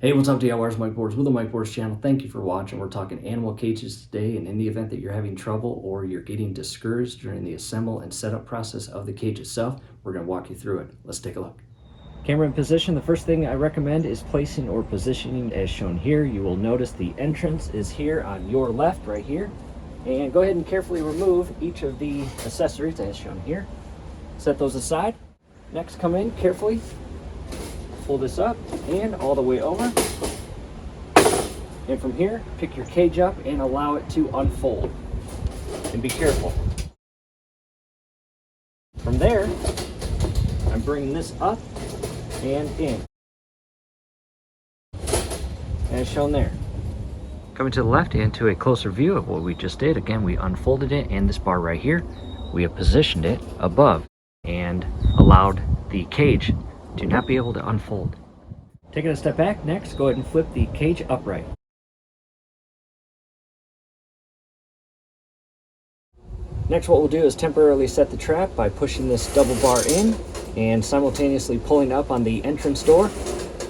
Hey, what's up, DIYers? Mike Bors with the Mike Bors channel. Thank you for watching. We're talking animal cages today, and in the event that you're having trouble or you're getting discouraged during the assemble and setup process of the cage itself, we're going to walk you through it. Let's take a look. Camera in position. The first thing I recommend is placing or positioning as shown here. You will notice the entrance is here on your left, right here. And go ahead and carefully remove each of the accessories as shown here. Set those aside. Next, come in carefully. Pull this up and all the way over. And from here, pick your cage up and allow it to unfold. And be careful. From there, I'm bringing this up and in, as shown there. Coming to the left and to a closer view of what we just did. Again, we unfolded it, and this bar right here, we have positioned it above and allowed the cage to not be able to unfold. Taking a step back, next, go ahead and flip the cage upright. Next, what we'll do is temporarily set the trap by pushing this double bar in and simultaneously pulling up on the entrance door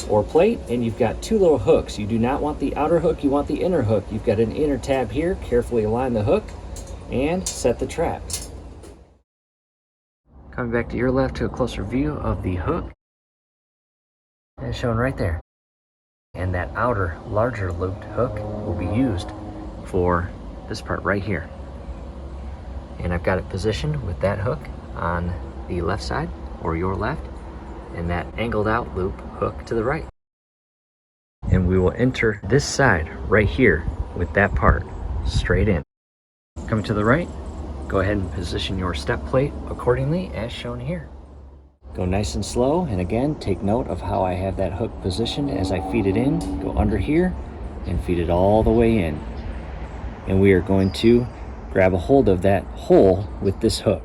or plate, and you've got two little hooks. You do not want the outer hook, you want the inner hook. You've got an inner tab here. Carefully align the hook and set the trap. Coming back to your left to a closer view of the hook, as shown right there. And that outer, larger looped hook will be used for this part right here. And I've got it positioned with that hook on the left side, or your left, and that angled out loop hook to the right. And we will enter this side right here with that part straight in. Coming to the right, go ahead and position your step plate accordingly as shown here. Go nice and slow, and again, take note of how I have that hook positioned as I feed it in. Go under here and feed it all the way in. And we are going to grab a hold of that hole with this hook.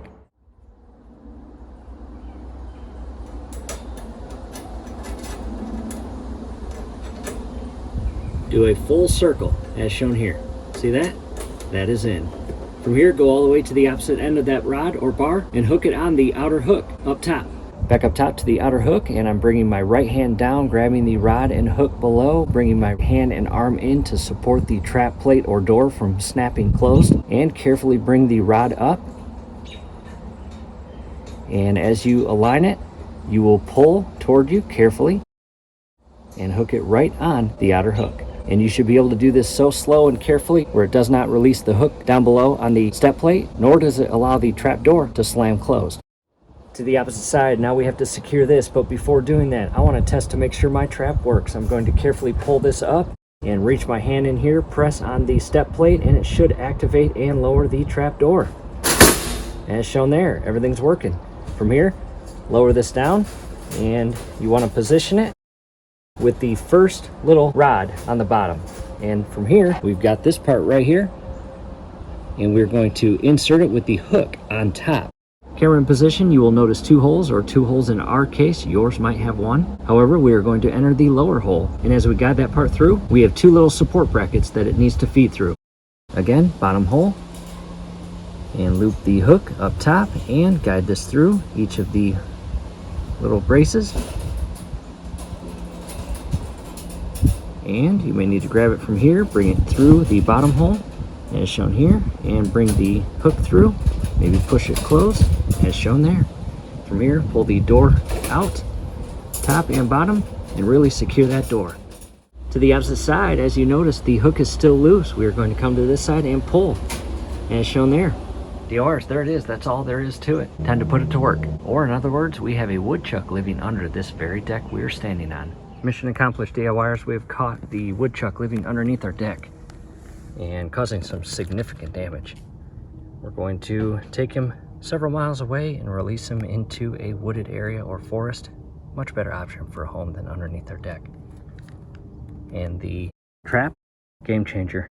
Do a full circle as shown here. See that? That is in. From here, go all the way to the opposite end of that rod or bar and hook it on the outer hook up top. Back up top to the outer hook, and I'm bringing my right hand down, grabbing the rod and hook below, bringing my hand and arm in to support the trap plate or door from snapping closed, and carefully bring the rod up. And as you align it, you will pull toward you carefully and hook it right on the outer hook. And you should be able to do this so slow and carefully where it does not release the hook down below on the step plate, nor does it allow the trap door to slam closed. To the opposite side, now we have to secure this, but before doing that, I want to test to make sure my trap works. I'm going to carefully pull this up and reach my hand in here, press on the step plate, and it should activate and lower the trap door. As shown there, everything's working. From here, lower this down, and you want to position it with the first little rod on the bottom. And from here, we've got this part right here, and we're going to insert it with the hook on top. Camera in position, you will notice two holes, or two holes in our case. Yours might have one. However, we are going to enter the lower hole, and as we guide that part through, we have two little support brackets that it needs to feed through. Again, bottom hole, and loop the hook up top and guide this through each of the little braces. And you may need to grab it from here, bring it through the bottom hole as shown here, and bring the hook through. Maybe push it closed as shown there. From here, pull the door out, top and bottom, and really secure that door. To the opposite side, as you notice, the hook is still loose. We are going to come to this side and pull as shown there. DIYers, there it is. That's all there is to it. Time to put it to work. Or in other words, we have a woodchuck living under this very deck we are standing on. Mission accomplished, DIYers. We have caught the woodchuck living underneath our deck and causing some significant damage. We're going to take him several miles away and release him into a wooded area or forest. Much better option for a home than underneath our deck. And the trap, game changer.